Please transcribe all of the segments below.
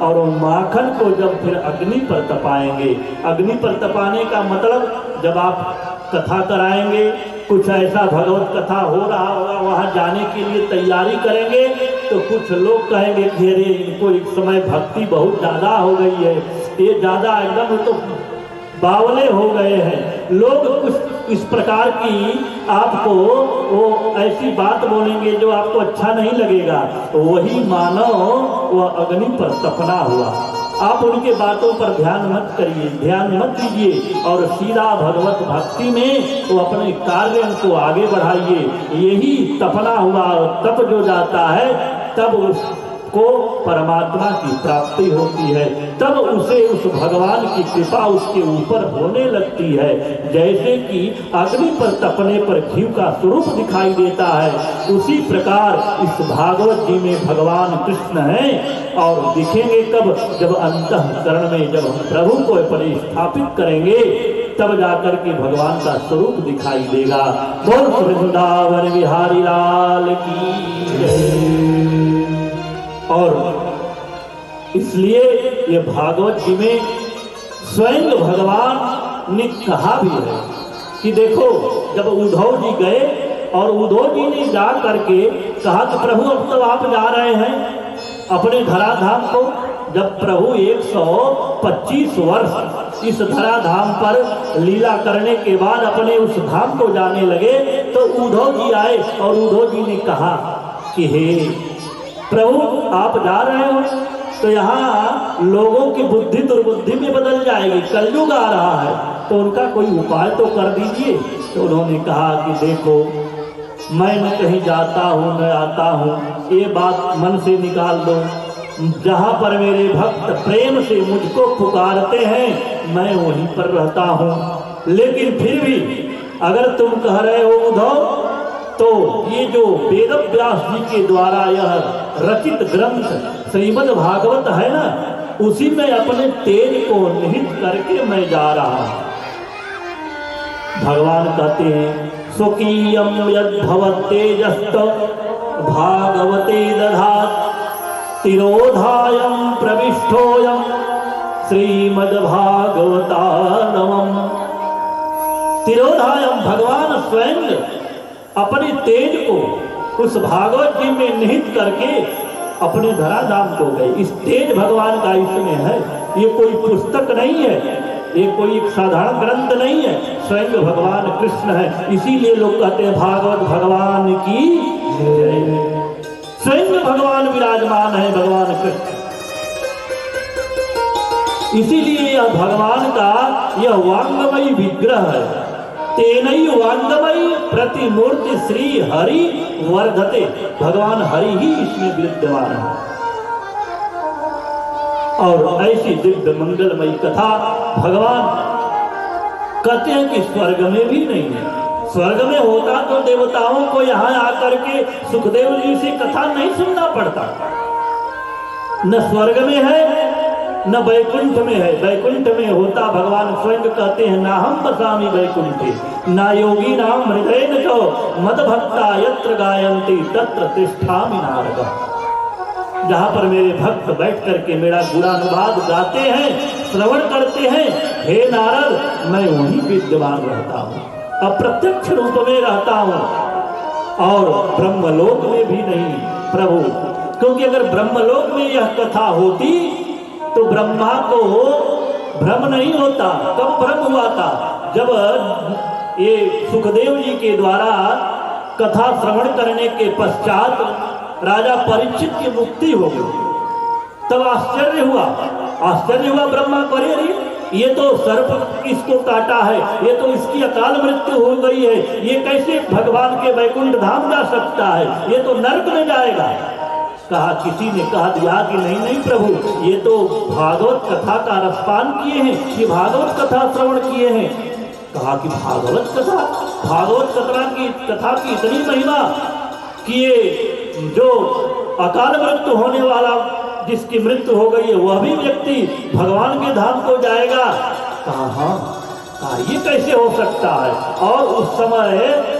और माखन को जब फिर अग्नि पर तपाएंगे, अग्नि पर तपाने का मतलब जब आप कथा कराएंगे, कुछ ऐसा भगवत कथा हो रहा होगा, वहाँ जाने के लिए तैयारी करेंगे, तो कुछ लोग कहेंगे कि अरे इनको एक समय भक्ति बहुत ज़्यादा हो गई है, ये ज़्यादा एकदम तो बावले हो गए हैं। लोग कुछ इस प्रकार की आपको वो ऐसी बात बोलेंगे जो आपको अच्छा नहीं लगेगा, तो वही मानो वह अग्नि पर तपना हुआ। आप उनके बातों पर ध्यान मत करिए, ध्यान मत दीजिए और सीधा भगवत भक्ति में वो अपने कार्य को आगे बढ़ाइए। यही तपना हुआ, तप जो जाता है तब उसको परमात्मा की प्राप्ति होती है, तब उसे उस भगवान की कृपा उसके ऊपर होने लगती है। जैसे कि अग्नि पर तपने पर घी का स्वरूप दिखाई देता है, उसी प्रकार इस भागवत जी में भगवान कृष्ण हैं और दिखेंगे कब, जब अंतःकरण में जब हम प्रभु को परिस्थापित करेंगे तब जाकर के भगवान का स्वरूप दिखाई देगा। बोल वृंदावन बिहारी लाल की जय। और इसलिए ये भागवत जी में स्वयं भगवान ने कहा भी है कि देखो, जब उद्धव जी गए और उद्धव जी ने जा करके कहा कि प्रभु अब तो आप जा रहे हैं अपने धराधाम को। जब प्रभु 125 वर्ष इस धराधाम पर लीला करने के बाद अपने उस धाम को जाने लगे, तो उद्धव जी आए और उद्धव जी ने कहा कि हे प्रभु आप जा रहे हो तो यहाँ लोगों की बुद्धि दुर्बुद्धि में बदल जाएगी, कलयुग आ रहा है, तो उनका कोई उपाय तो कर दीजिए। तो उन्होंने कहा कि देखो, मैं न कहीं जाता हूँ न आता हूँ, ये बात मन से निकाल दो। जहाँ पर मेरे भक्त प्रेम से मुझको पुकारते हैं मैं वहीं पर रहता हूँ। लेकिन फिर भी अगर तुम कह रहे हो उद्धव, तो ये जो वेद व्यास जी के द्वारा यह रचित ग्रंथ श्रीमद् भागवत है ना, उसी में अपने तेज को निहित करके मैं जा रहा हूँ। भगवान कहते हैं स्वकीयम यद्भवत्तेजस्त भागवते दधात् तिरोधायं प्रविष्टोयं श्रीमद् भागवतानवम्। तिरोधायं भगवान स्वयं अपने तेज को उस भागवत जी में निहित करके अपने धराधाम को गए। इस तेज भगवान का इसमें है, ये कोई पुस्तक नहीं है, ये कोई एक साधारण ग्रंथ नहीं है, स्वयं भगवान कृष्ण है। इसीलिए लोग कहते हैं भागवत भगवान की जय। स्वयं भगवान विराजमान है, भगवान कृष्ण। इसीलिए यह भगवान का यह वांगमयी विग्रह है। तेनई वांगमयी प्रतिमूर्ति श्री हरि वर्धते, भगवान हरि ही इसमें विद्यमान है। और ऐसी दिव्य मंगलमयी कथा भगवान कहते हैं कि स्वर्ग में भी नहीं है। स्वर्ग में होता तो देवताओं को यहाँ आकर के सुखदेव जी से कथा नहीं सुनना पड़ता। न स्वर्ग में है न वैकुंठ में है। वैकुंठ में होता, भगवान स्वयं कहते हैं ना हम बसामी वैकुंठे ना योगी नाम हृदय न मद भक्ता यत्र गायन्ति तत्र तिष्ठामि नारद। जहाँ पर मेरे भक्त बैठ करके मेरा गुणानुवाद गाते हैं, श्रवण करते हैं, हे नारद मैं वहीं विद्यमान रहता हूँ, अप्रत्यक्ष रूप में रहता हूँ। और ब्रह्मलोक में भी नहीं प्रभु, क्योंकि अगर ब्रह्मलोक में यह कथा होती तो ब्रह्मा को भ्रम नहीं होता। कब भ्रम हुआ था? जब ये सुखदेव जी के द्वारा कथा श्रवण करने के पश्चात राजा परीक्षित की मुक्ति हो गई, तब आश्चर्य हुआ ब्रह्मा को, अरे ये तो सर्प इसको काटा है, ये तो इसकी अकाल मृत्यु हो गई है, ये कैसे भगवान के वैकुंठ धाम जा सकता है, ये तो नर्क में जाएगा। कहा, किसी ने कहा दिया कि नहीं प्रभु, ये तो भागवत कथा का रसपान किए हैं, ये भागवत कथा श्रवण किए हैं। कहा कि भागवत कथा की इतनी महिमा कि ये जो अकाल मृत्यु होने वाला जिसकी मृत्यु हो गई है वह भी व्यक्ति भगवान के धाम को जाएगा। कहा हाँ, ये कैसे हो सकता है? और उस समय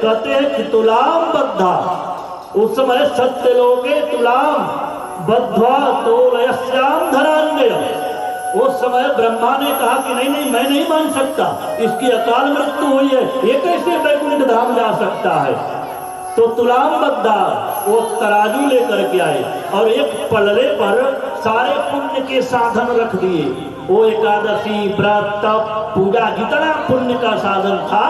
कहते हैं कि तुलाम बद्धा, उस समय सत्य लोगे तुलाम, बद्ध्वा तोलयस्याम धरान्यय। उस समय ब्रह्मा ने कहा कि नहीं नहीं, मैं नहीं मान सकता, इसकी अकाल मृत्यु हुई है, ये कैसे वैकुंठ धाम जा सकता है। तो तुलाम बद्धा, वो तराजू लेकर के आए और एक पलड़े पर सारे पुण्य के साधन रख दिए। वो एकादशी, व्रत, तप, पूजा, जितना पुण्य का साधन था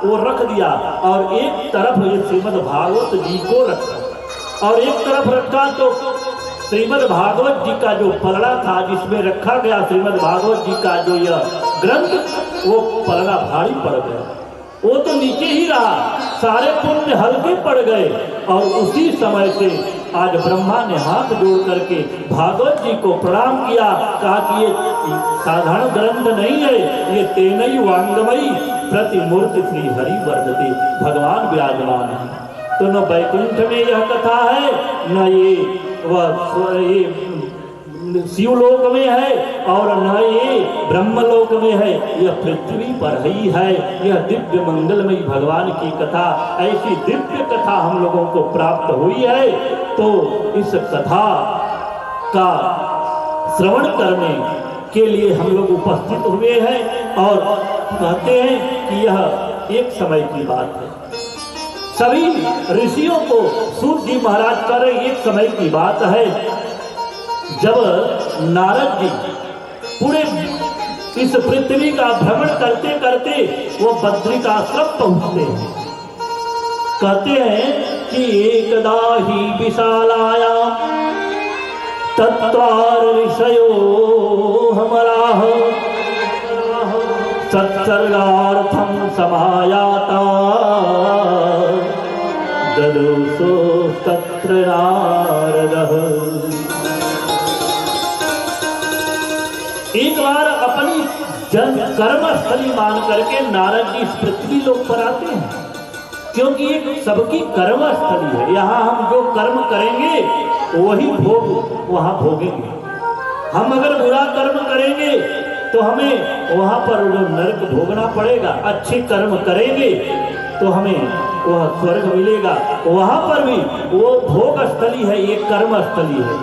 वो रख दिया और एक तरफ ये श्रीमद् भागवत जी को रखा और एक तरफ रखा तो श्रीमद् भागवत जी का जो पलड़ा था जिसमें रखा गया श्रीमद् भागवत जी का जो यह ग्रंथ, वो पलड़ा भारी पड़ गया, वो तो नीचे ही रहा, सारे पुण्य हल्के पड़ गए। और उसी समय से आज ब्रह्मा ने हाथ जोड़ करके भागवत जी को प्रणाम किया, कहा कि ये साधारण ग्रंथ नहीं है, ये तेनई वांगमयी प्रतिमूर्ति श्री हरि वर्धते, भगवान विराजमान है। तो न वैकुंठ में यह कथा है, न ये शिवलोक में है और न ये ब्रह्मलोक में है, यह पृथ्वी पर ही है। यह दिव्य मंगलमयी भगवान की कथा, ऐसी दिव्य कथा हम लोगों को प्राप्त हुई है। तो इस कथा का श्रवण करने के लिए हम लोग उपस्थित हुए हैं और कहते हैं कि यह एक समय की बात है। सभी ऋषियों को सूत जी महाराज कह रहे, एक समय की बात है जब नारद जी पूरे इस पृथ्वी का भ्रमण करते करते वो बद्रिकाश्रम पहुंचते हैं। कहते हैं कि एकदा ही विशालायाम तत्वार ऋषयो हमराह सत्सर्गार्थम समायाता ददुसो तत्र नारदः। एक बार अपनी कर्मस्थली मान करके नारद जी इस पृथ्वी लोक पर आते हैं, क्योंकि ये सबकी कर्मस्थली है। यहाँ हम जो कर्म करेंगे वही भोग वहाँ भोगेंगे। हम अगर बुरा कर्म करेंगे तो हमें वहाँ पर जो नरक भोगना पड़ेगा, अच्छे कर्म करेंगे तो हमें वह स्वर्ग मिलेगा। वहाँ पर भी वो भोग स्थली है, ये कर्म स्थली है।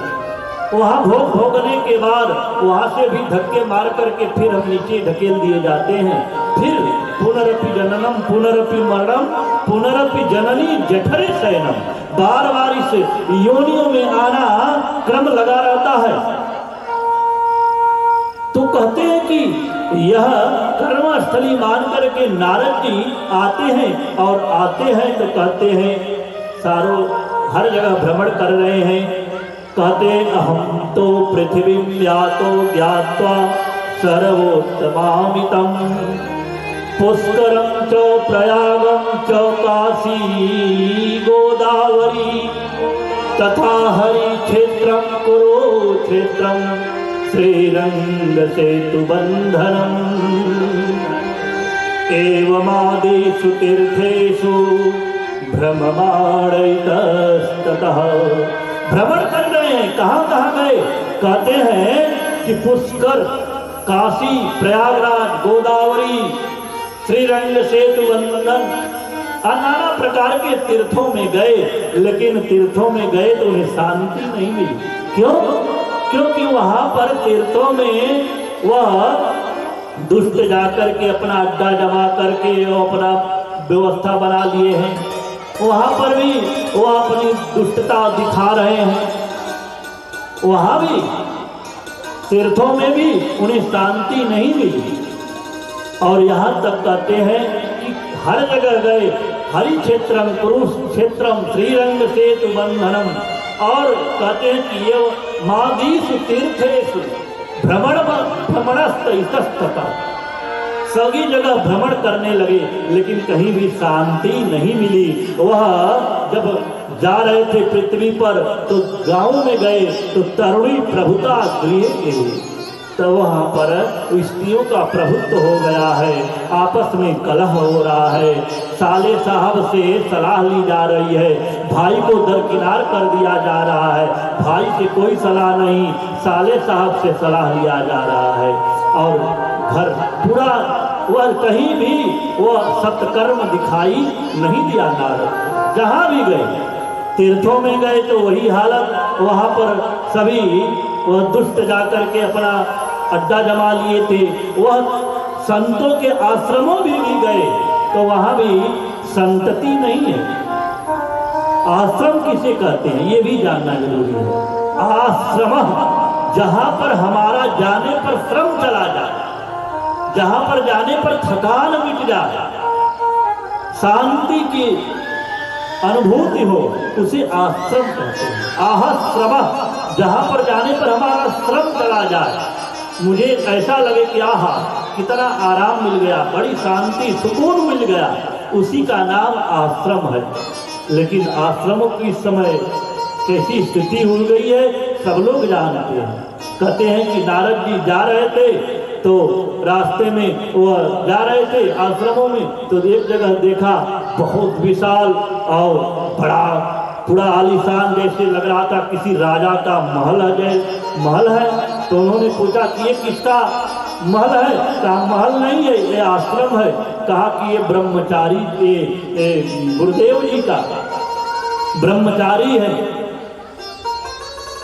वहाँ भोग भोगने के बाद वहाँ से भी धक्के मार करके फिर हम नीचे ढकेल दिए जाते हैं। फिर पुनरपि जननम पुनरपि मरणम पुनरपि जननी जठरे शयनम, बार बार इस योनियों में आना क्रम लगा रहता है। तो कहते हैं कि यह कर्मस्थली मान करके नारद जी आते हैं और आते हैं तो कहते हैं सारों हर जगह भ्रमण कर रहे हैं। कहते अहम तो पृथ्वी व्यातो ज्ञात्वा सर्वोत्तमामितम पुष्करम च प्रयागम च काशी गोदावरी तथा हरि क्षेत्रम कुरुक्षेत्रम श्रीरंग सेतु बंधनम एवमादेषु तीर्थेषु भ्रममाणैतस्ततः। भ्रमण कर रहे हैं, कहाँ कहाँ गए? कहते हैं कि पुष्कर, काशी, प्रयागराज, गोदावरी, श्रीरंग सेतु बंधन, नाना प्रकार के तीर्थों में गए। लेकिन तीर्थों में गए तो उन्हें शांति नहीं मिली। क्यों? क्योंकि वहां पर तीर्थों में वह दुष्ट जाकर के अपना अड्डा जमा करके अपना व्यवस्था बना लिए हैं। वहां पर भी वो अपनी दुष्टता दिखा रहे हैं। वहां भी तीर्थों में भी उन्हें शांति नहीं मिली। और यहाँ तक कहते हैं कि हर जगह गए, हरि क्षेत्रम कुरुक्षेत्रम श्रीरंग सेतु बंधनम, और कहते हैं कि ये मादीषु तीर्थेषु भ्रमणस्त इतस्ततः, सभी जगह भ्रमण करने लगे लेकिन कहीं भी शांति नहीं मिली। वह जब जा रहे थे पृथ्वी पर तो गांव में गए तो तरुणी प्रभुता गृह के, तो वहाँ पर स्त्रियों का प्रभुत्व हो गया है, आपस में कलह हो रहा है। साले साहब से सलाह ली जा रही है, भाई को दरकिनार कर दिया जा रहा है, भाई से कोई सलाह नहीं, साले साहब से सलाह लिया जा रहा है। और घर पूरा वह कहीं भी वह सत्कर्म दिखाई नहीं दिया नारद। जहाँ भी गए तीर्थों में गए तो वही हालत, वहाँ पर सभी वह दुष्ट जाकर के अपना अड्डा जमा लिए थे। वह संतों के आश्रमों भी गए तो वहाँ भी संतति नहीं है। आश्रम किसे कहते हैं ये भी जानना जरूरी है। आश्रम जहाँ पर हमारा जाने पर श्रम चला जाए, जहाँ पर जाने पर थकान मिट जाए, शांति की अनुभूति हो, उसे आश्रम कहते हैं। आश्रम जहाँ पर जाने पर हमारा श्रम चला जाए, मुझे ऐसा लगे कि आहा कितना आराम मिल गया, बड़ी शांति सुकून मिल गया, उसी का नाम आश्रम है। लेकिन आश्रमों की इस समय कैसी स्थिति हो गई है सब लोग जानते हैं। कहते हैं कि नारद जी जा रहे थे तो रास्ते में वह जा रहे थे आश्रमों में, तो एक जगह देखा बहुत विशाल और बड़ा पूरा आलीशान, जैसे लग रहा था किसी राजा का महल है। तो उन्होंने पूछा कि ये किसका महल है? कहा महल नहीं है, ये आश्रम है। कहा कि ये ब्रह्मचारी गुरुदेव जी का ब्रह्मचारी है,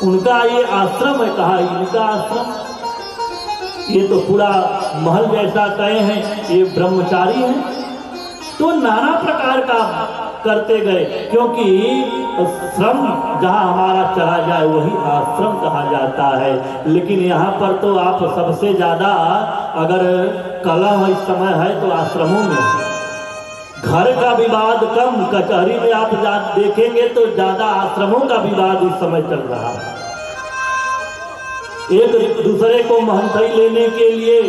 उनका ये आश्रम है। कहा इनका आश्रम, ये तो पूरा महल जैसा तय है, ये ब्रह्मचारी है। तो नाना प्रकार का करते गए, क्योंकि श्रम जहाँ हमारा चला जाए वही आश्रम कहा जाता है। लेकिन यहाँ पर तो आप सबसे ज़्यादा अगर कलह इस समय है तो आश्रमों में, घर का विवाद कम, कचहरी में आप देखेंगे तो ज़्यादा आश्रमों का विवाद इस समय चल रहा है। एक दूसरे को महंताई लेने के लिए